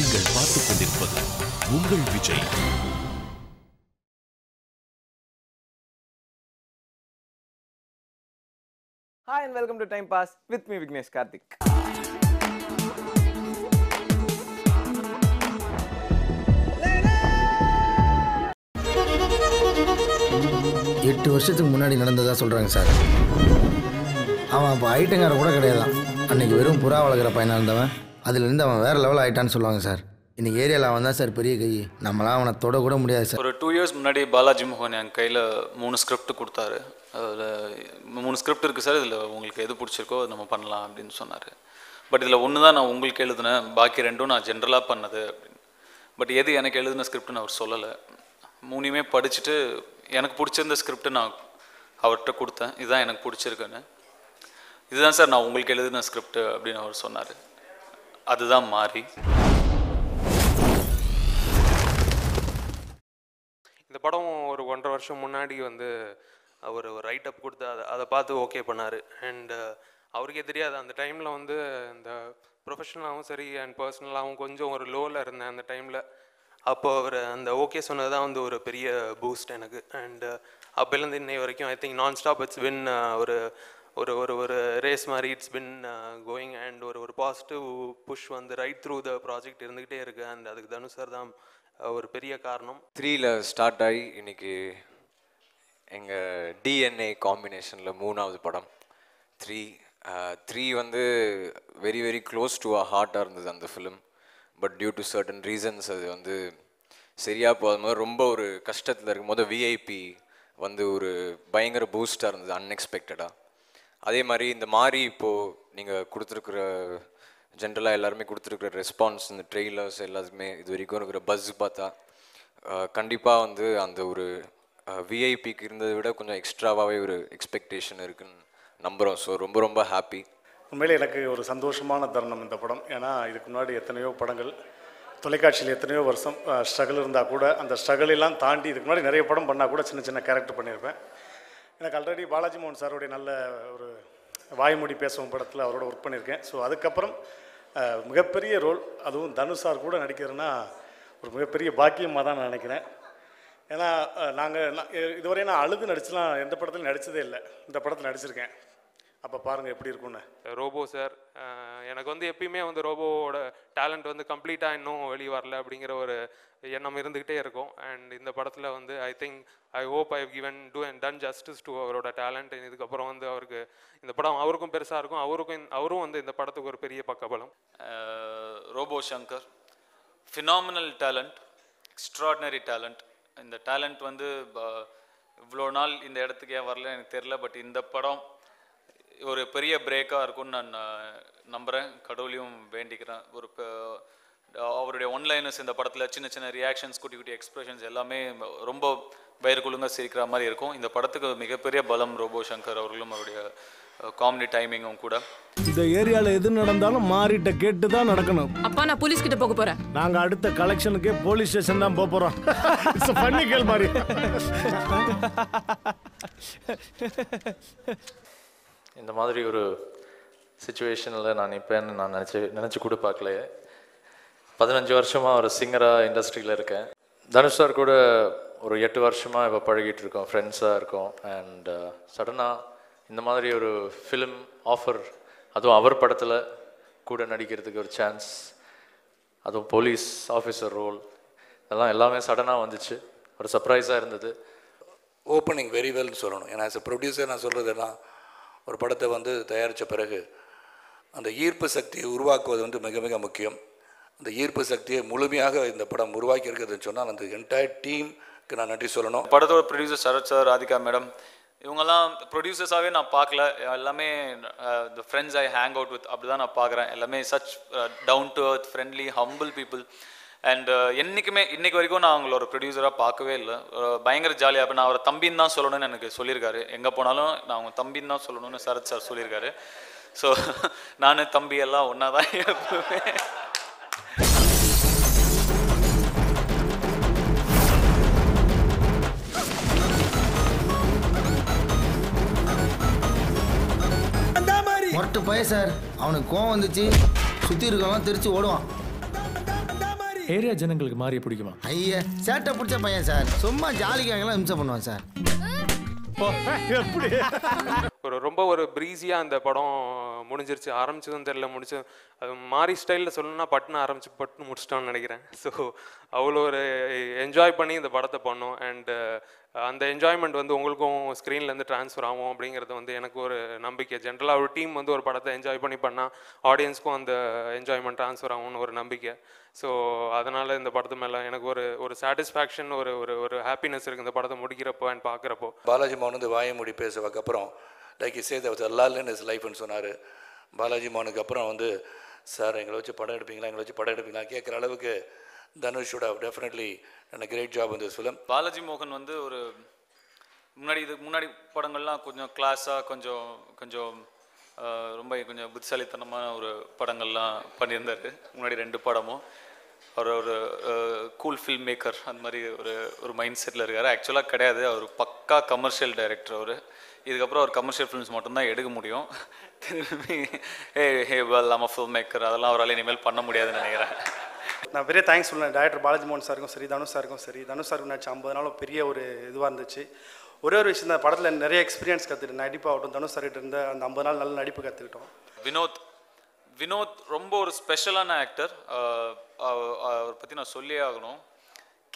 நீங்கள் பார்த்துக் கொண்டிருப்பது உங்கள் Vijay. Hi and welcome to Time Pass with me Vignesh Karthik. 8 வருஷத்துக்கு முன்னாடி நடந்ததா சொல்கிறாங்க சார். அவன் அப்போ ஐட்டங்கார கூட கிடையாதான். அன்றைக்கி வெறும் புறா வளர்க்குற பையனாக இருந்தவன் அதுலேருந்து அவன் வேறு லெவல் ஆகிட்டான்னு சொல்லுவாங்க சார். இன்றைக்கி ஏரியாவில் அவன் தான் சார் பெரிய கை. நம்மளாம் அவனை தொட கூட முடியாது சார். ஒரு 2 years முன்னாடி பாலாஜி மோகன் என் கையில் 3 ஸ்கிரிப்ட் கொடுத்தாரு. அதில் 3 ஸ்கிரிப்ட் இருக்குது சார், இதில் உங்களுக்கு எது பிடிச்சிருக்கோ அது நம்ம பண்ணலாம் அப்படின்னு சொன்னார். பட் இதில் ஒன்று தான் நான் உங்களுக்கு எழுதுனேன், பாக்கி 2ம் நான் ஜென்ரலாக பண்ணது அப்படின்னு. பட் எது எனக்கு எழுதின ஸ்கிரிப்ட்னு அவர் சொல்லலை. 3மே படிச்சுட்டு எனக்கு பிடிச்சிருந்த ஸ்கிரிப்ட் நான் அவர்கிட்ட கொடுத்தேன், இதுதான் எனக்கு பிடிச்சிருக்குன்னு. இதுதான் சார் நான் உங்களுக்கு எழுதின ஸ்கிரிப்ட் அப்படின்னு அவர் சொன்னார். அதுதான் மாறி. இந்த படம் ஒரு 1.5 வருஷம் முன்னாடி அவர் ஒரு ரைட் அப் கொடுத்து அதை பார்த்து ஓகே பண்ணார். அண்ட் அவருக்கே தெரியாது அந்த டைமில் இந்த ப்ரொஃபஷனலாகவும் சரி அண்ட் பர்சனலாகவும் கொஞ்சம் ஒரு லோவில் இருந்தேன் அந்த டைமில். அப்போ அவர் அந்த ஓகே சொன்னது தான் ஒரு பெரிய பூஸ்ட் எனக்கு. அண்ட் அப்போலேருந்து இன்னை வரைக்கும் I think nonstop it's been ஒரு ஒரு ஒரு ஒரு ரேஸ் மாதிரி இட்ஸ் பின் கோயிங். அண்ட் ஒரு positive push right through the project இருந்துக்கிட்டே இருக்குது. அண்ட் அதுக்கு தனுஷ் சார் தான் ஒரு பெரிய காரணம். 3ல் ஸ்டார்ட் ஆகி இன்னைக்கு எங்கள் டிஎன்ஏ காம்பினேஷனில் 3வது படம் 3 very very close to a ஹார்ட்டாக இருந்தது அந்த film. But due to certain reasons அது சரியாக போகாத மாதிரி ரொம்ப ஒரு கஷ்டத்தில் இருக்கும்போது விஐபி ஒரு பயங்கர பூஸ்டாக இருந்தது அன்எக்ஸ்பெக்டடாக. அதே மாதிரி இந்த மாதிரி இப்போது நீங்கள் கொடுத்துருக்குற ஜென்ரலாக எல்லாருமே கொடுத்துருக்குற ரெஸ்பான்ஸ், இந்த ட்ரெய்லர்ஸ் எல்லாத்துக்குமே இது வரைக்கும் இருக்கிற பஸ் பார்த்தா கண்டிப்பாக அந்த ஒரு விஐபிக்கு இருந்ததை விட கொஞ்சம் எக்ஸ்ட்ராவாகவே ஒரு எக்ஸ்பெக்டேஷன் இருக்குன்னு நம்புகிறோம். ஸோ ரொம்ப ரொம்ப ஹாப்பி. உண்மையிலே எனக்கு ஒரு சந்தோஷமான தருணம் இந்த படம். ஏன்னா இதுக்கு முன்னாடி எத்தனையோ படங்கள் தொலைக்காட்சியில் எத்தனையோ வருஷம் ஸ்ட்ரகிள் இருந்தால் கூட அந்த ஸ்ட்ரகிளெல்லாம் தாண்டி இதுக்கு முன்னாடி நிறைய படம் பண்ணால் கூட சின்ன சின்ன கேரக்டர் பண்ணியிருப்பேன். எனக்கு ஆல்ரெடி பாலாஜி மோகன் சாருடைய நல்ல ஒரு வாய்மொழி பேசும் படத்தில் அவரோட ஒர்க் பண்ணியிருக்கேன். ஸோ அதுக்கப்புறம் மிகப்பெரிய ரோல், அதுவும் தனுஷ் சார் கூட நடிக்கிறதுனா ஒரு மிகப்பெரிய பாக்கியமாக தான் நான் நினைக்கிறேன். ஏன்னா இதுவரை நான் அழுது நடிச்சுலாம் எந்த படத்துலையும் நடித்ததே இல்லை. இந்த படத்தில் நடிச்சிருக்கேன். அப்போ பாருங்கள் எப்படி இருக்குன்னு. ரோபோ சார் எனக்கு எப்பயுமே ரோபோவோட டேலண்ட் கம்ப்ளீட்டாக இன்னும் வெளியே வரல அப்படிங்கிற ஒரு எண்ணம் இருந்துக்கிட்டே இருக்கும். அண்ட் இந்த படத்தில் I think I hope I given done justice to அவரோட டேலண்ட். இதுக்கப்புறம் அவருக்கு இந்த படம் அவருக்கும் பெருசாக இருக்கும், அவரும் இந்த படத்துக்கு ஒரு பெரிய பக்கபலம். Robo Shankar phenomenal talent, extraordinary talent. இந்த டேலண்ட் இவ்வளோ நாள் இந்த இடத்துக்கு ஏன் வரல எனக்கு தெரில. பட் இந்த படம் ஒரு பெரிய பிரேக்காக இருக்கும்னு நான் நம்புகிறேன், கடவுளையும் வேண்டிக்கிறேன். அவருடைய ஒன்லைனர்ஸ் இந்த படத்தில் சின்ன சின்ன ரியாக்ஷன்ஸ், குட்டி குட்டி எக்ஸ்பிரஷன்ஸ் எல்லாமே ரொம்ப வயிறுக்குள்ளுங்க சிரிக்கிற மாதிரி இருக்கும். இந்த படத்துக்கு மிகப்பெரிய பலம் ரோபோ சங்கர் அவர்களும் அவருடைய காமெடி டைமிங்கும் கூட. இந்த ஏரியாவில் எது நடந்தாலும் மாறிட்ட கேட்டு தான் நடக்கணும். அப்பா நான் போலீஸ் கிட்ட போக போறேன். நாங்கள் அடுத்த கலெக்ஷனுக்கே போலீஸ் ஸ்டேஷன் தான் போக போகிறோம். பண்ணிக்கல் மாதிரி. இந்த மாதிரி ஒரு சுச்சுவேஷனில் நான் இப்போன்னு நான் நினச்சி கூட பார்க்கல. 15 வருஷமாக ஒரு சிங்கராக இண்டஸ்ட்ரியில் இருக்கேன். தனுஷ் சார் கூட ஒரு 8 வருஷமாக இப்போ பழகிட்டு இருக்கோம், ஃப்ரெண்ட்ஸாக இருக்கோம். அண்ட் சடனாக இந்த மாதிரி ஒரு ஃபிலிம் ஆஃபர், அதுவும் அவர் படத்தில் கூட நடிக்கிறதுக்கு ஒரு சான்ஸ், அதுவும் போலீஸ் ஆஃபீஸர் ரோல், இதெல்லாம் எல்லாமே சடனாக வந்துச்சு. ஒரு சர்ப்ரைஸாக இருந்தது. ஓப்பனிங் வெரி வெல்னு சொல்லணும். ஏன்னா ஆஸ் எ ப்ரொடியூசர் நான் சொல்கிறதெல்லாம் ஒரு படத்தை தயாரித்த பிறகு அந்த ஈர்ப்பு சக்தியை உருவாக்குவது மிக மிக முக்கியம். அந்த ஈர்ப்பு சக்தியை முழுமையாக இந்த படம் உருவாக்கி இருக்குதுன்னு சொன்னால் அந்த என்டையர் டீமுக்கு நான் நன்றி சொல்லணும். படத்தோட producer Sarath sir, Radhika madam, இவங்கெல்லாம் ப்ரொடியூசர்ஸாகவே நான் பார்க்கல. எல்லாமே the friends I hang out with அப்படி தான் நான் பார்க்குறேன். எல்லாமே such down to earth, friendly, humble people. And இன்னைக்கு வரைக்கும் நான் அவங்களோட ப்ரொடியூசராக பார்க்கவே இல்லை. பயங்கர ஜாலியாக இப்போ நான் அவரை தம்பின்னு தான் சொல்லணும்னு எனக்கு சொல்லியிருக்காரு. எங்கே போனாலும் நான் அவங்க தம்பின்னு தான் சொல்லணும்னு சரத் சார் சொல்லியிருக்காரு. ஸோ நான் தம்பி எல்லாம் ஒன்றா தான் எப்பவுமே. மொட்டை பைய சார், அவனுக்கு கோவம் வந்துச்சு, சுற்றி இருக்கவங்க தெரிச்சு ஓடுவான். ஏரியா ஜனங்களுக்கு மாறி பிடிக்குமா? ஐயா சேட்டை பிடிச்ச பையன் சார், சும்மா ஜாலிக்காகலாம் இம்சை பண்ணுவான் சார். எப்படி ரொம்ப ஒரு ப்ரீஸியாக அந்த படம் முடிஞ்சிருச்சு. ஆரம்பிச்சதும் தெரியல, முடிச்சு அது மாறி ஸ்டைலில் சொல்லணும்னா பட்டுன்னு ஆரம்பிச்சு பட்டுன்னு முடிச்சிட்டோன்னு நினைக்கிறேன். ஸோ அவ்வளோ ஒரு என்ஜாய் பண்ணி இந்த படத்தை பண்ணோம். அண்டு அந்த என்ஜாய்மெண்ட் வந்து உங்களுக்கும் ஸ்க்ரீன்லேருந்து ட்ரான்ஸ்ஃபர் ஆகும் அப்படிங்கிறது வந்து எனக்கு ஒரு நம்பிக்கை. ஜென்ரலாக ஒரு டீம் வந்து ஒரு படத்தை என்ஜாய் பண்ணி பண்ணால் ஆடியன்ஸ்க்கும் அந்த என்ஜாய்மெண்ட் ட்ரான்ஸ்ஃபர் ஆகும்னு ஒரு நம்பிக்கை. ஸோ அதனால் இந்த படத்து மேலே எனக்கு ஒரு சாட்டிஸ்ஃபேக்ஷன், ஒரு ஒரு ஒரு ஹாப்பினஸ் இருக்குது இந்த படத்தை முடிக்கிறப்போ அண்ட் பார்க்குறப்போ. பாலாஜி மோகன் வந்து வாயை மூடி பேசுவதுக்கப்புறம் லைக் இஸ் சேத் அல்லால் இன் இஸ் லைஃப்னு சொன்னார். பாலாஜி மோகனுக்கு அப்புறம் வந்து சார் எங்களை வச்சு படம் எடுப்பீங்களா கேட்குற அளவுக்கு Dhanush should have definitely and great job இந்த ஃபிலிம். பாலாஜி மோகன் வந்து ஒரு முன்னாடி படங்கள்லாம் கொஞ்சம் கிளாஸாக கொஞ்சம் ரொம்ப கொஞ்சம் புத்திசாலித்தனமான ஒரு படங்கள்லாம் பண்ணியிருந்தார். முன்னாடி 2 படமும் அவர் ஒரு கூல் ஃபில்ம் மேக்கர் அந்த மாதிரி ஒரு மைண்ட் செட்டில் இருக்கார். ஆக்சுவலாக கிடையாது, அவர் பக்கா கமர்ஷியல் டைரக்டர். அவர் இதுக்கப்புறம் அவர் கமர்ஷியல் ஃபிலிம்ஸ் மட்டும்தான் எடுக்க முடியும். திரும்பி நம்ம ஃபில்ம் மேக்கர் அதெல்லாம் அவரால் இனிமேல் பண்ண முடியாதுன்னு நினைக்கிறேன். நான் பெரிய தேங்க்ஸ் சொல்லுவேன் டைரக்டர் பாலாஜி மோகன் சாருக்கும் சரி, தனுஷ் சாருக்கும் சரி. தனுஷ் சாருக்கு நடிச்ச 50 நாளும் பெரிய ஒரு இதுவாக இருந்துச்சு. ஒரே ஒரு விஷயம் தான், படத்தில் நிறைய எக்ஸ்பீரியன்ஸ் கற்றுக்கிட்டேன். நடிப்பாகட்டும், தனுஷ் சார்கிட்ட இருந்த அந்த 50 நாள் நல்ல நடிப்பு கற்றுக்கிட்டோம். வினோத் ரொம்ப ஒரு ஸ்பெஷலான ஆக்டர். அவரை பற்றி நான் சொல்லியே ஆகணும்.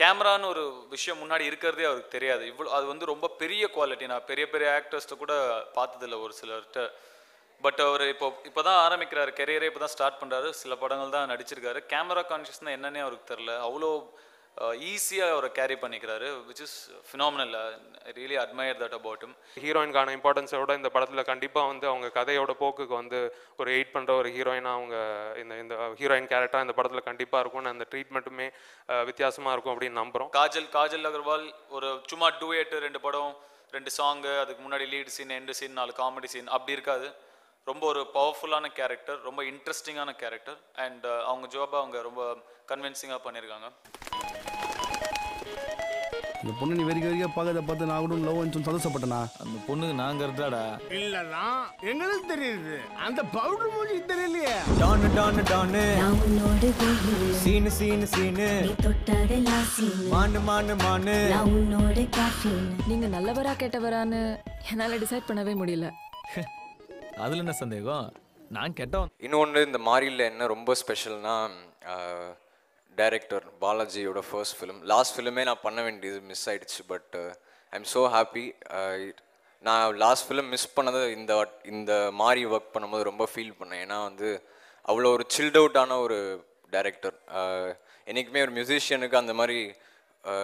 கேமரான்னு ஒரு விஷயம் முன்னாடி இருக்கிறதே அவருக்கு தெரியாது. அது வந்து ரொம்ப பெரிய குவாலிட்டி. நான் பெரிய ஆக்டர்ஸ்ட்டை கூட பார்த்ததில்லை ஒரு சிலர்கிட்ட. பட் அவர் இப்போ தான் ஆரம்பிக்கிறாரு, கெரியரே இப்போ தான் ஸ்டார்ட் பண்ணுறாரு. சில படங்கள் தான் நடிச்சிருக்காரு. கேமரா கான்ஷியஸ்னால் என்னன்னே அவருக்கு தெரில. அவ்வளோ ஈஸியாக அவரை கேரி பண்ணிக்கிறாரு, which is phenomenal. I really admire that about him. ஹீரோயின்கான இம்பார்ட்டன்ஸோட இந்த படத்தில் கண்டிப்பாக வந்து அவங்க கதையோட போக்குக்கு வந்து ஒரு எயிட் பண்ணுற ஒரு ஹீரோயினாக அவங்க இந்த ஹீரோயின் கேரக்டராக இந்த படத்தில் கண்டிப்பாக இருக்கும். அந்த ட்ரீட்மெண்ட்டுமே வித்தியாசமாக இருக்கும் அப்படின்னு நம்புகிறோம். காஜல் அகர்வால் ஒரு சும்மா டூயேட்டு 2 படம் 2 சாங்கு, அதுக்கு முன்னாடி lead scene, end scene, 4 comedy scene அப்படி இருக்காது. ரொம்ப ஒரு பவர்ஃபுல்லான கேரக்டர், ரொம்ப இன்ட்ரெஸ்டிங்கான கேரக்டர். அண்ட் அவங்க ஜாபை அவங்க ரொம்ப கன்வின்சிங்காக பண்ணியிருக்காங்க. இந்த பொண்ணு நீ வெறிக்க பார்க்கறத பார்த்து நான் கூட லவ் சொல்லி சந்தோஷப்பட்டேனா? அந்த பொண்ணுக்கு நாங்க இருந்தாடா. இல்லடா, எங்களுக்கு தெரியுது, அந்த பவுடர் மூஞ்சி தெரியலையே. டான் நான் உன்னோடு சீனு நீ தொட்டதெல்லாம் சீனு மானு நான் உன்னோடு காஃபீன். நீங்க நல்லவரா கெட்டவரான்னு என்னால டிசைட் பண்ணவே முடியல. அதுல என்ன சந்தேகம், நான் கெட்டவன். இன்னொன்று இந்த மாரியில் என்ன ரொம்ப ஸ்பெஷல்னா, டைரக்டர் பாலாஜியோட ஃபர்ஸ்ட் ஃபிலிம். லாஸ்ட் ஃபிலிமே நான் பண்ண வேண்டியது மிஸ் ஆயிடுச்சு. But I am so happy. நான் லாஸ்ட் ஃபிலிம் மிஸ் பண்ணதை இந்த மாதிரி ஒர்க் பண்ணும்போது ரொம்ப ஃபீல் பண்ணேன். ஏன்னா வந்து அவ்வளோ ஒரு சில்ட் அவுட்டான ஒரு டைரக்டர். என்றைக்குமே ஒரு மியூசிஷியனுக்கு அந்த மாதிரி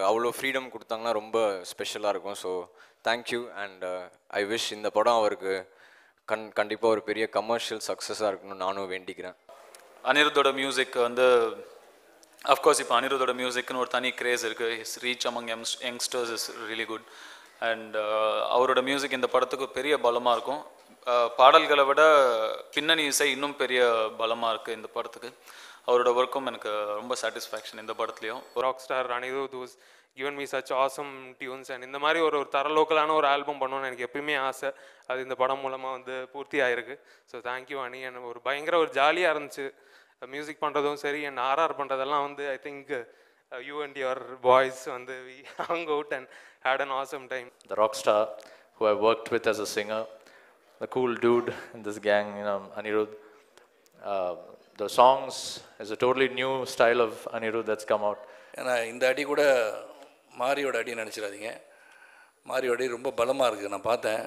அவ்வளோ ஃப்ரீடம் கொடுத்தாங்கன்னா ரொம்ப ஸ்பெஷலாக இருக்கும். So thank you. And I wish இந்த படம் அவருக்கு கண்டிப்பாக ஒரு பெரிய கமர்ஷியல் சக்ஸஸாக இருக்கணும்னு நானும் வேண்டிக்கிறேன். அனிருத்தோட மியூசிக் வந்து அஃப்கோர்ஸ் இப்போ அனிருத்தோட மியூசிக்னு ஒரு தனி கிரேஸ் இருக்குது. His reach among youngsters is really good. And அவரோட மியூசிக் இந்த படத்துக்கு பெரிய பலமாக இருக்கும். பாடல்களை விட பின்னணி இசை இன்னும் பெரிய பலமாக இருக்குது இந்த படத்துக்கு. அவரோட ஒர்க்கும் எனக்கு ரொம்ப சாட்டிஸ்ஃபேக்ஷன் இந்த படத்துலையும். Rock star Anirudh was given me such awesome tunes. And இந்த மாதிரி ஒரு தர லோக்கலான ஒரு ஆல்பம் பண்ணணும்னு எனக்கு எப்பயுமே ஆசை. அது இந்த படம் மூலமாக வந்து பூர்த்தி ஆயிருக்கு. ஸோ தேங்க்யூ அனி. எனக்கு ஒரு பயங்கர ஒரு ஜாலியாக இருந்துச்சு மியூசிக் பண்ணுறதும் சரி. அண்ட் ஆர்ஆர் பண்ணுறதெல்லாம் வந்து I think you and your boys வந்து we hung out and had an awesome time. The rock star who I worked with as a singer, the cool dude in this gang, Anirudh. The songs is a totally new style of Anirudh that's come out. ஏன்னா இந்த அடி கூட மாரியோட அடி நினச்சிடாதீங்க. மாரியோட அடி ரொம்ப பலமாக இருக்குது. நான் பார்த்தேன்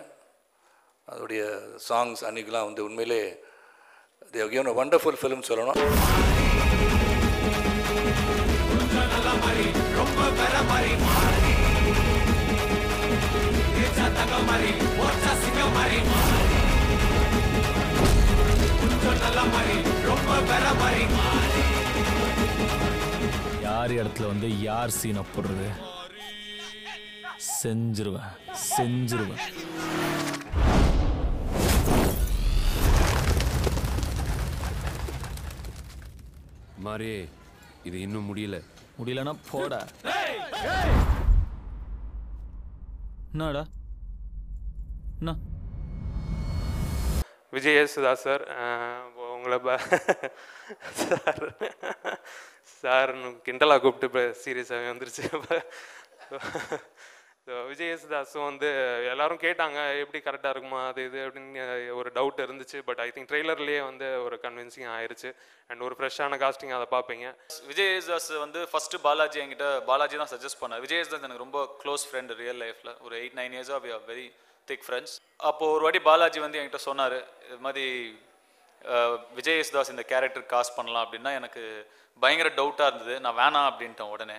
அதோடைய சாங்ஸ் அன்றைக்கெலாம் வந்து உண்மையிலே they have given a wonderful film சொல்லணும். யார் இடத்துல வந்து யார் சீனை போடுறது செஞ்சிருவேன். மாரியே, இது இன்னும் முடியலன்னா போடா. என்னடா விஜய் யேசுதாஸ் சார், உங்களை சார் கிண்டலாக கூப்பிட்டு சீரியஸாகவே வந்துருச்சு. விஜய் யேசுதாஸும் வந்து எல்லாரும் கேட்டாங்க எப்படி கரெக்டாக இருக்குமா அது இது அப்படின்னு ஒரு டவுட் இருந்துச்சு. பட் ஐ திங்க் ட்ரெய்லர்லேயே வந்து ஒரு கன்வின்சிங் ஆயிடுச்சு. அண்ட் ஒரு ஃப்ரெஷ்ஷான காஸ்டிங் அதை பார்ப்பீங்க. விஜய் யேசுதாஸ் வந்து ஃபஸ்ட்டு பாலாஜி என்கிட்ட பாலாஜி தான் சஜஸ்ட் பண்ணார். விஜய் யேசுதாஸ் எனக்கு ரொம்ப க்ளோஸ் ஃப்ரெண்ட் ரியல் லைஃப்பில். ஒரு 8-9 இயர்ஸாக we are very thick friends. அப்போது ஒரு வாட்டி பாலாஜி வந்து என்கிட்ட சொன்னார், இது மாதிரி விஜய் யேசுதாஸ் இந்த கேரக்டர் காஸ்ட் பண்ணலாம் அப்படின்னா எனக்கு பயங்கர டவுட்டாக இருந்தது. நான் வேணாம் அப்படின்ட்டேன் உடனே.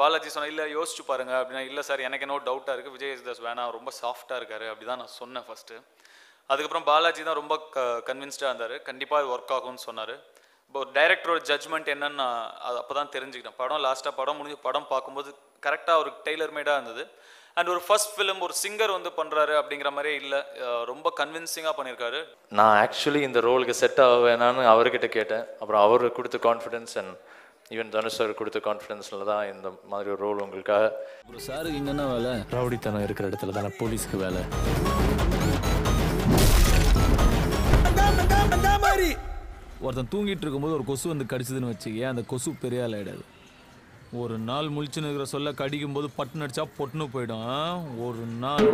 பாலாஜி சொன்ன இல்லை யோசிச்சு பாருங்க அப்படின்னா, இல்லை சார் எனக்கு என்ன டவுட்டாக இருக்குது, விஜய் யேசுதாஸ் வேணாம் ரொம்ப சாஃப்டாக இருக்காரு அப்படி தான் நான் சொன்னேன் ஃபஸ்ட்டு. அதுக்கப்புறம் பாலாஜி தான் ரொம்ப கன்வின்ஸ்டாக இருந்தார், கண்டிப்பாக அது ஒர்க் ஆகும்னு சொன்னார். இப்போ ஒரு டைரக்டரோட ஜட்ஜ்மெண்ட் என்னன்னு நான் அப்போ தான் தெரிஞ்சுக்கிட்டேன். படம் லாஸ்ட்டாக படம் முடிஞ்சு படம் பார்க்கும்போது கரெக்டாக ஒரு டெய்லர் மேடாக இருந்தது. அண்ட் ஒரு ஃபர்ஸ்ட் ஃபிலிம் ஒரு சிங்கர் வந்து பண்ணுறாரு அப்படிங்கிற மாதிரியே இல்லை, ரொம்ப கன்வின்சிங்காக பண்ணியிருக்காரு. நான் ஆக்சுவலி இந்த ரோலுக்கு செட் ஆக வேணான்னு அவர்கிட்ட கேட்டேன். அப்புறம் அவர் கொடுத்த confidence and even Dhanush sir கொடுத்த கான்ஃபிடென்ஸில் தான் இந்த மாதிரி ஒரு ரோல் உங்களுக்காக. ஒரு சாருக்கு இங்கே என்ன வேலை? ரவுடித்தனம் இருக்கிற இடத்துல தானே போலீஸ்க்கு வேலை. ஒருத்தன் தூங்கிட்டு இருக்கும்போது ஒரு கொசு வந்து கடிச்சதுன்னு வச்சுக்கே, அந்த கொசு பெரிய ஆள் ஆகிடாது. ஒரு நாள் முழிச்சுன்னு இருக்கிற சொல்ல கடிக்கும் போது பட்டுன்னு அடிச்சா பொட்டுன்னு போயிடும். ஒரு நாள்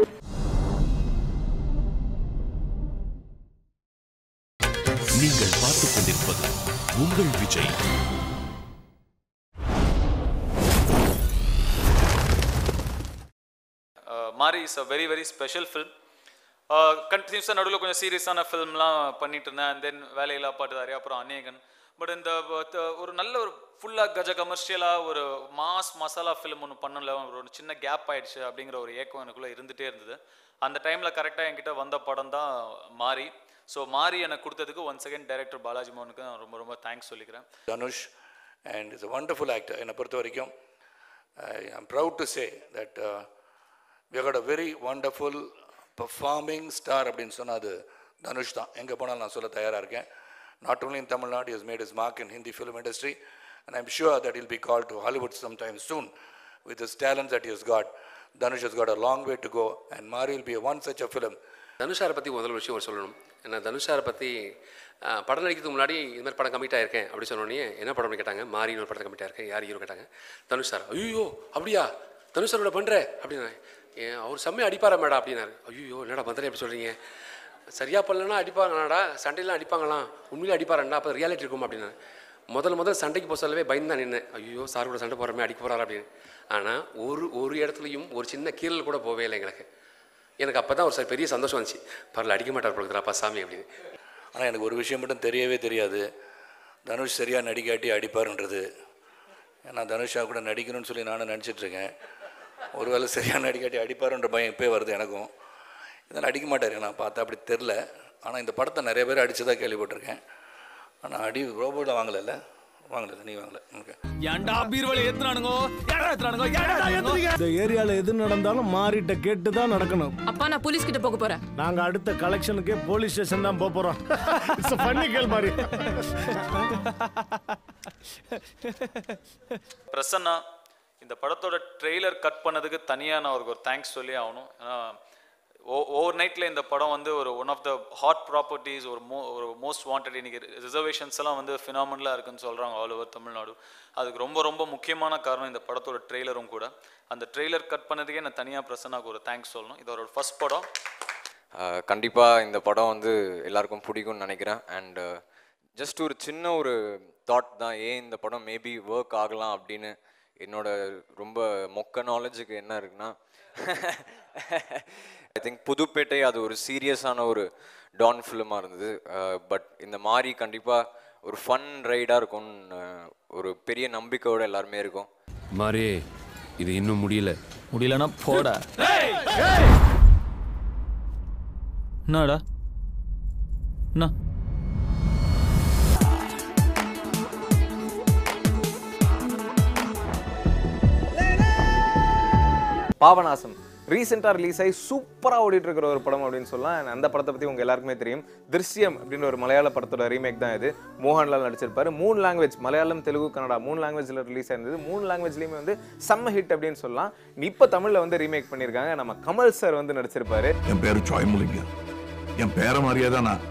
நீங்கள் பார்த்துக் கொண்டிருப்பது உங்கள் விஜய். மாரி is a very very special film. கண்டினியூஸாக நடுவில் கொஞ்சம் சீரியஸான ஃபில்ம்லாம் பண்ணிட்டு இருந்தேன். அண்ட் தென் வேலையில்லா பாட்டுதாரி, அப்புறம் அநேகன். பட் இந்த ஒரு நல்ல ஒரு ஃபுல்லாக கஜ கமர்ஷியலாக ஒரு மசாலா ஃபிலிம் ஒன்று பண்ணல, ஒரு சின்ன கேப் ஆயிடுச்சு அப்படிங்கிற ஒரு ஏக்கம் எனக்குள்ளே இருந்துகிட்டே இருந்தது. அந்த டைமில் கரெக்டாக என்கிட்ட வந்த படம் தான் மாரி. ஸோ மாரி எனக்கு கொடுத்ததுக்கு ஒன்ஸ் அகேன் டைரக்டர் பாலாஜி மோகனுக்கு நான் ரொம்ப ரொம்ப தேங்க்ஸ் சொல்லிக்கிறேன். Dhanush and is a wonderful actor. என்னை பொறுத்த வரைக்கும் I am proud to say that we have got a very wonderful performing star அப்படின்னு சொன்னால் அது தனுஷ் தான். எங்கே போனாலும் நான் சொல்ல தயாராக இருக்கேன். Not only in Tamil Nadu, he has made his mark in Hindi film industry, and I'm sure that he'll be called to Hollywood sometime soon with his talents that he has got. Dhanush has got a long way to go, and Mari will be one such a film. தனுஷாரை பற்றி முதல் விஷயம் சொல்லணும். ஏன்னா தனுஷாரை பற்றி படம் நடிக்கிறதுக்கு முன்னாடி இது மாதிரி படம் கமிட் ஆயிருக்கேன் அப்படி சொன்னோடனே என்ன படம்னு கேட்டாங்க. மாரின்னு ஒரு படத்தை கமிட் ஆயிருக்கேன். யார் ஹீரோ கேட்டாங்க. தனுஷ் சார். ஐயோ அப்படியா தனுஷ் சாரோட பண்ணுற அப்படின்னா, ஏன் அவர் செம்மையாக அடிப்பாரா மேடம் அப்படின்னாரு. ஐயோ என்னடா பந்தரே எப்படி சொல்கிறீங்க, சரியாக பண்ணலன்னா அடிப்பாங்களாடா, சண்டையெல்லாம் அடிப்பாங்களாம், உண்மையிலே அடிப்பாரண்டா, அப்போ ரியாலிட்டி இருக்கும் அப்படின்னு. முதல் சண்டைக்கு போக சொல்லவே பயந்து தான் நின்னேன். ஐயோ சார் கூட சண்டை போகிறமே அடிக்க போகிறாரு அப்படின்னு. ஆனால் ஒரு இடத்துலையும் ஒரு சின்ன கீழல் கூட போவே இல்லை எங்களுக்கு. எனக்கு அப்போ தான் ஒரு பெரிய சந்தோஷம் வந்துச்சு. பரவாயில்ல அடிக்க மாட்டார் பொழுதுறாப்பா சாமி அப்படின்னு. ஆனால் எனக்கு ஒரு விஷயம் மட்டும் தெரியவே தெரியாது, தனுஷ் சரியாக நடிக்காட்டி அடிப்பாருன்றது. ஏன்னா தனுஷாக கூட நடிக்கணும்னு சொல்லி நானும் நினச்சிட்ருக்கேன். ஒருவேளை சரியாக நடிக்காட்டி அடிப்பாருன்ற பயம் இப்போ வருது எனக்கும். இதெல்லாம் அடிக்க மாட்டார் நான் பார்த்தா அப்படி தெரில. ஆனால் இந்த படத்தை நிறைய பேர் அடித்ததாக கேள்விப்பட்டிருக்கேன். ஆனால் அடி ரோபோட வாங்கலை, நீ வாங்கலை. ஓகே இந்த ஏரியால எது நடந்தாலும் மாறிட்ட கேட்டு தான் நடக்கணும். அப்பா நான் போலீஸ் கிட்ட போக போறேன். நாங்க அடுத்த கலெக்ஷனுக்கே போலீஸ் ஸ்டேஷன் தான் போறோம். இட்ஸ் ஃபன்னி கேள் மாதிரி. பிரசன்னா இந்த படத்தோட ட்ரெய்லர் கட் பண்ணதுக்கு தனியாக நான் அவருக்கு ஒரு தேங்க்ஸ் சொல்லி ஆகணும். ஏன்னா ஓவர் நைட்டில் இந்த படம் வந்து ஒரு one of the hot properties, ஒரு மோஸ்ட் வாண்டட். இன்றைக்கி ரிசர்வேஷன்ஸ் எல்லாம் வந்து ஃபினாமினலாக இருக்குன்னு சொல்கிறாங்க ஆல் ஓவர் தமிழ்நாடு. அதுக்கு ரொம்ப முக்கியமான காரணம் இந்த படத்தோட ட்ரெய்லரும் கூட. அந்த ட்ரெய்லர் கட் பண்ணதுக்கே நான் தனியாக பிரசன்னாவுக்கு ஒரு தேங்க்ஸ் சொல்லணும். இது ஒரு ஃபர்ஸ்ட் படம். கண்டிப்பாக இந்த படம் வந்து எல்லாருக்கும் பிடிக்கும்னு நினைக்கிறேன். அண்ட் ஜஸ்ட் ஒரு சின்ன ஒரு தாட் தான், ஏன் இந்த படம் மேபி ஒர்க் ஆகலாம் அப்படின்னு. என்னோட ரொம்ப மொக்க நாலேஜுக்கு என்ன இருக்குன்னா, ஐ திங்க் புதுப்பேட்டை அது ஒரு சீரியஸான ஒரு டான் ஃபிலிமாக இருந்தது. பட் இந்த மாதிரி கண்டிப்பாக ஒரு ஃபன் ரைடாக இருக்கும்னு ஒரு பெரிய நம்பிக்கையோடு எல்லாருமே இருக்கும். மாறி இது இன்னும் முடியலன்னா போடா. என்னடா என்ன பாபநாசம் ரீசெண்டாக ரிலீஸ் ஆகி சூப்பராக ஓடிட்டு இருக்கிற ஒரு படம் அப்படின்னு சொல்லலாம். அந்த படத்தை பற்றி உங்கள் எல்லாருக்குமே தெரியும். திருஷ்யம் அப்படின்ற ஒரு மலையாள படத்தோட ரீமேக் தான் இது. மோகன்லால் நடிச்சிருப்பாரு. 3 லாங்குவேஜ், மலையாளம், தெலுங்கு, கன்னடா 3 லாங்குவேஜில் ரிலீஸ் ஆயிருந்தது. 3 லாங்குவேஜ்லேயுமே வந்து செம்ம ஹிட் அப்படின்னு சொல்லலாம். இப்போ தமிழில் வந்து ரீமேக் பண்ணியிருக்காங்க. நம்ம கமல் சார் வந்து நடிச்சிருப்பாரு. என் பேரு சாய்முலிங்க, என் பேரை மாதிரியே தான் நான்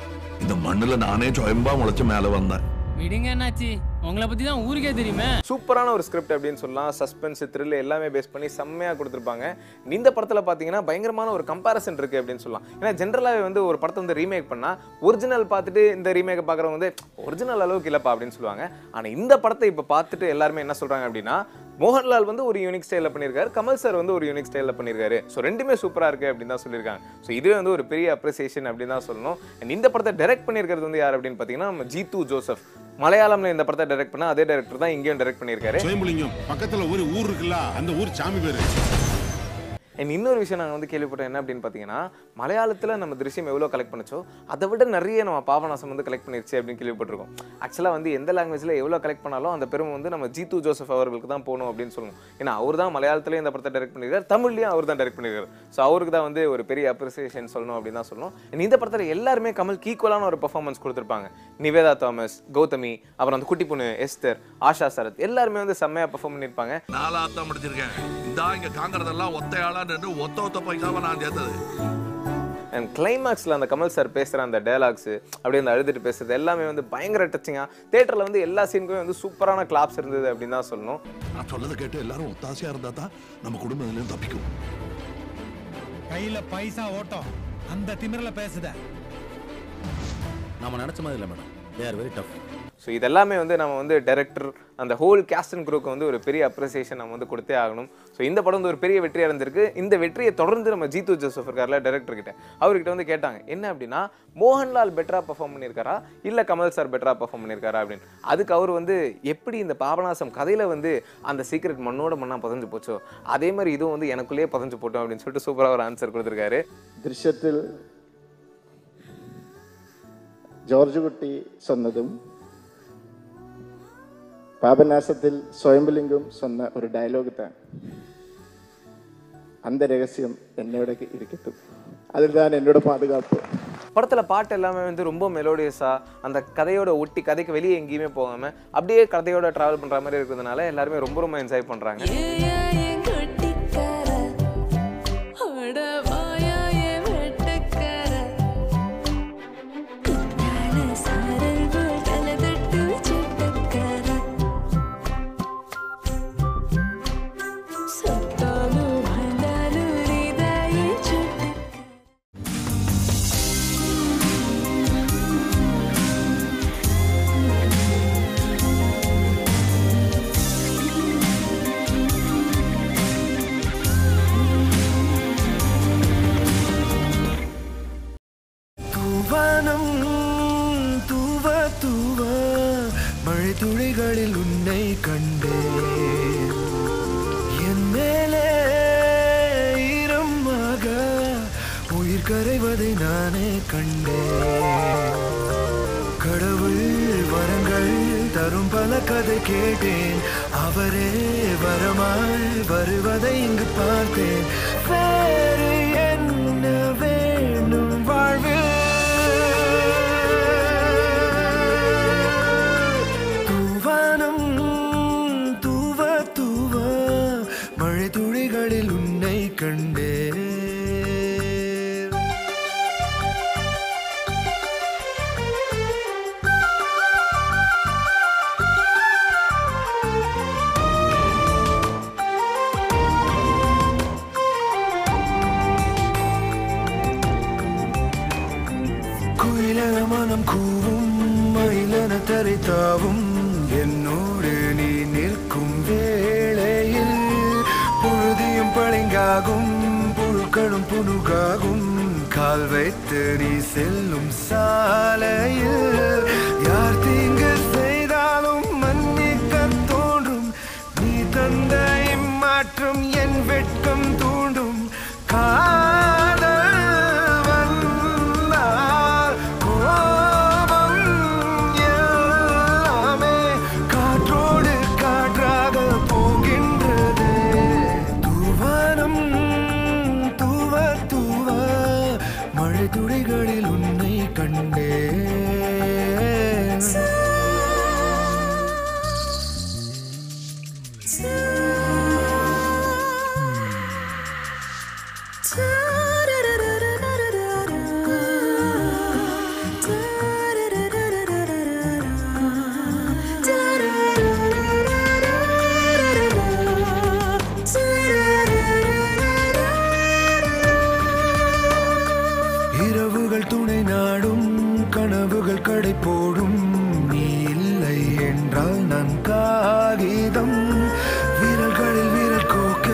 இந்த மண்ணுல நானே சுயம்பா முளைச்சு மேல வந்தேன். விடுங்க என்னாச்சு, உங்களை பத்தி தான் ஊருக்கே தெரியுமே. சூப்பரான ஒரு ஸ்கிரிப்ட் அப்படின்னு சொல்லலாம். சஸ்பென்ஸ், த்ரில் எல்லாமே பேஸ் பண்ணி செம்மையாக கொடுத்துருப்பாங்க. இந்த படத்தில் பார்த்தீங்கன்னா பயங்கரமான ஒரு கம்பேரிசன் இருக்குது அப்படின்னு சொல்லலாம். ஏன்னா ஜென்ரலாகவே வந்து ஒரு படத்தை வந்து ரீமேக் பண்ணால் ஒரிஜினல் பார்த்துட்டு இந்த ரீமேக்கை பார்க்குறவங்க வந்து ஒரிஜினல் அளவுக்கு இல்லைப்பா அப்படின்னு சொல்லுவாங்க. ஆனால் இந்த படத்தை இப்போ பார்த்துட்டு எல்லாருமே என்ன சொல்கிறாங்க அப்படின்னா, மோகன்லால் வந்து ஒரு யூனிக் ஸ்டைலில் பண்ணியிருக்காரு, கமல் சார் வந்து ஒரு யூனிக் ஸ்டைலில் பண்ணியிருக்காரு. ஸோ ரெண்டுமே சூப்பராக இருக்குது அப்படின்னு தான் சொல்லியிருக்காங்க. ஸோ இதுவே வந்து ஒரு பெரிய அப்ரிசியேஷன் அப்படின்னு தான் சொல்லணும். இந்த படத்தை டைரக்ட் பண்ணியிருக்கிறது வந்து யார் அப்படின்னு பார்த்தீங்கன்னா நம்ம ஜீத்து ஜோசப். மலையாளம்ல இந்த படத்தை டைரக்ட் பண்ணா அதே டைரக்டர் தான் இங்கேயும் டைரக்ட் பண்ணியிருக்காரு. சுயம்புலிங்கம் பக்கத்துல ஒரு ஊர் இருக்குல்ல, அந்த ஊர் சாமி பேரு. இன்னொரு விஷயம் நாங்கள் வந்து கேள்விப்பட்டோம் என்ன அப்படின்னு பார்த்தீங்கன்னா, மலையாளத்தில் நம்ம திருஷ்யம் எவ்வளோ கலெக்ட் பண்ணிச்சோ அதை விட நிறைய நம்ம பாபநாசம் வந்து கலெக்ட் பண்ணிருச்சு அப்படின்னு கேள்விப்பட்டிருக்கோம். ஆக்சுவலாக வந்து எந்த லாங்குவேஜில் எவ்வளோ கலெக்ட் பண்ணாலும் அந்த பெருமை வந்து நம்ம ஜீத்து ஜோசப் அவர்களுக்கு தான் போகணும் அப்படின்னு சொல்லணும். ஏன்னா அவர் தான் மலையாளத்துலேயும் இந்த படத்தை டைரக்ட் பண்ணியிருக்காரு, தமிழ்லையும் அவர் தான் டைரக்ட் பண்ணியிருக்காரு. ஸோ அவருக்கு தான் வந்து ஒரு பெரிய அப்ரிசியேஷன் சொல்லணும் அப்படின்னு தான் சொல்லணும். இந்த படத்தில் எல்லாருமே கமலுக்கு ஈக்குவலான ஒரு பெர்ஃபார்மன்ஸ் கொடுத்துருப்பாங்க. நிவேதா தாமஸ், கௌதமி, அப்புறம் அந்த குட்டி பொண்ணு எஸ்தர், ஆஷா சரத் எல்லாருமே வந்து செம்மையாக பெர்ஃபார்ம் பண்ணியிருப்பாங்க. நாலாத்தான் முடிச்சிருக்கேன். இந்த இங்க காங்கறதெல்லாம் ஒத்தையாளா நின்று ஒத்த பைசாவை நான் சேர்த்தது. அண்ட் கிளைமேக்ஸில் அந்த கமல் சார் பேசுகிற அந்த டயலாக்ஸு அப்படியே அந்த அழுதுட்டு பேசுறது எல்லாமே வந்து பயங்கர டச்சிங்காக தேட்டரில் வந்து எல்லா சீனுக்குமே வந்து சூப்பரான கிளாப்ஸ் இருந்தது அப்படின்னு தான் சொல்லணும். நான் சொல்லதை கேட்டு எல்லாரும் ஒத்தாசையா இருந்தா தான் நம்ம குடும்பம் இதுலேயும் தப்பிக்கும். கையில பைசா ஓட்டம் அந்த திமிரல பேசுத நம்ம நினைச்ச மாதிரி இல்லை madam. They are very tough. So இதெல்லாமே வந்து நம்ம வந்து டைரக்டர் அந்த ஹோல் கேஸ்ட் அண்ட் குரூக்கு வந்து ஒரு பெரிய அப்ரிசியேஷன் நம்ம வந்து கொடுத்தே ஆகணும். ஸோ இந்த படம் வந்து ஒரு பெரிய வெற்றியாக இருந்திருக்கு. இந்த வெற்றியை தொடர்ந்து நம்ம ஜீத்து ஜோசப் இருக்கார்ல டைரக்டர் கிட்ட, அவர்கிட்ட வந்து கேட்டாங்க என்ன அப்படின்னா, மோகன்லால் பெட்டராக பெர்ஃபார்ம் பண்ணியிருக்காரா இல்லை கமல் சார் பெட்டராக பெர்ஃபார்ம் பண்ணியிருக்காரா அப்படின்னு. அதுக்கு அவர் வந்து எப்படி இந்த பாபநாசம் கதையில் வந்து அந்த சீக்ரெட் மண்ணோட மண்ணா பதஞ்சு போச்சோ அதே மாதிரி இதுவும் வந்து எனக்குள்ளேயே பதஞ்சு போட்டோம் அப்படின்னு சொல்லிட்டு சூப்பராக ஒரு ஆன்சர் கொடுத்துருக்காரு. ദൃശ്യത്തിൽ ജോർജ് കുട്ടി சொன்னதும் பாபநாசத்தில் சுயம்புலிங்கம் சொன்ன ஒரு டயலாக் தான். அந்த ரகசியம் என்னோட இருக்கட்டும், அதுதான் என்னோட பாதுகாப்பு. படத்தில் பாட்டு எல்லாமே வந்து ரொம்ப மெலோடியஸாக அந்த கதையோட ஒட்டி கதைக்கு வெளியே எங்கேயுமே போகாமல் அப்படியே கதையோட ட்ராவல் பண்ணுற மாதிரி இருக்கிறதுனால எல்லாருமே ரொம்ப ரொம்ப என்ஜாய் பண்ணுறாங்க. துளிகளில் உன்னை கண்டேன், என் மேலே ஈரமாக உயிர் கரைவதை நானே கண்டேன். கடவுள் வரங்கள் தரும் பல கதை கேட்டேன், அவரே வரமாய் வருவதை இங்கு பார்த்தேன். வேறு என்ன வேணும் வாழ்வில்? துளிகளில் உன்னை கண்டேன். குயிலென மனம் கூவும், மயிலென தரைத்தாவும், என்னோடு நீ நிற்கும் வேளையில் புழுதியும் பளிங்காகும், புழுக்களும் புனுகாகும். கால் வைத்து நீ செல்லும் சாலையில் யார் தீங்கு செய்தாலும் மன்னிக்க தோன்றும். நீ தந்த இம்மாற்றம் என் வெட்கம் தூண்டும். காதல் வந்தால் கோபம் எல்லாமே காற்றோடு காற்றாக போகின்றது. தூவானம் தூவ தூவ மழை துளிகளில் உன்னை கண்டேன். போடும் நீ இல்லை என்றால் நான் காகிதம் விரல்களில் விரல் கோக்க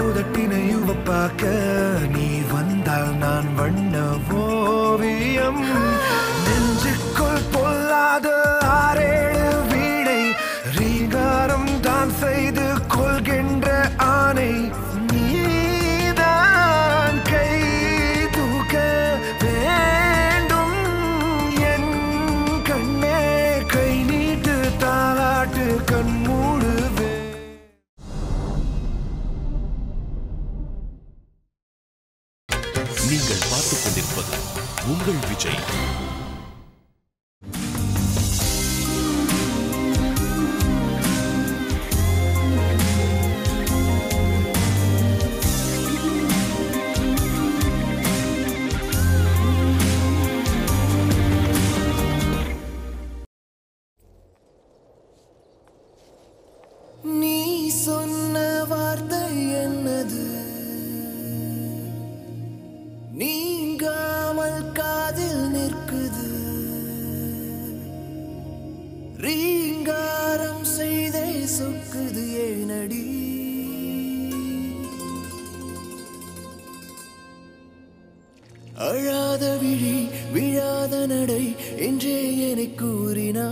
உதட்டினை உவப்பாக்க நீ வந்தால் நான் வண்ண ஓவியம் நெஞ்சுக்குள் பொல்லாத ஆறேழு வீணை ரீங்காரம் தான் செய்து கொள்கின்ற ஆணை நீதான் கை தூக்க வேண்டும் என் கண்ணே கை நீட்டு தாளாட்டு கண் மூடுவே. நீங்கள் பார்த்துக் கொண்டிருப்பது உங்கள் விஜய். நீ சொன்ன வார்த்தை என்னது நீங்காமல் காதில் நிற்குது ரீங்காரம் செய்தே சொக்குது ஏனடி அழாத விழி விழாத நடை என்றே என்னை கூறினான்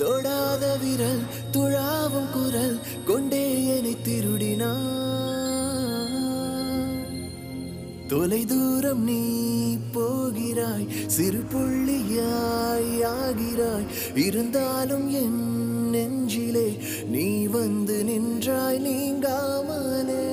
தொடாத விரல் துழாவும் குரல் கொண்டே என்னை திருடினான் தொலை தூரம் நீ போகிறாய் சிறு புள்ளியாய் ஆகிறாய் இருந்தாலும் என் நெஞ்சிலே நீ வந்து நின்றாய் நீங்காமலே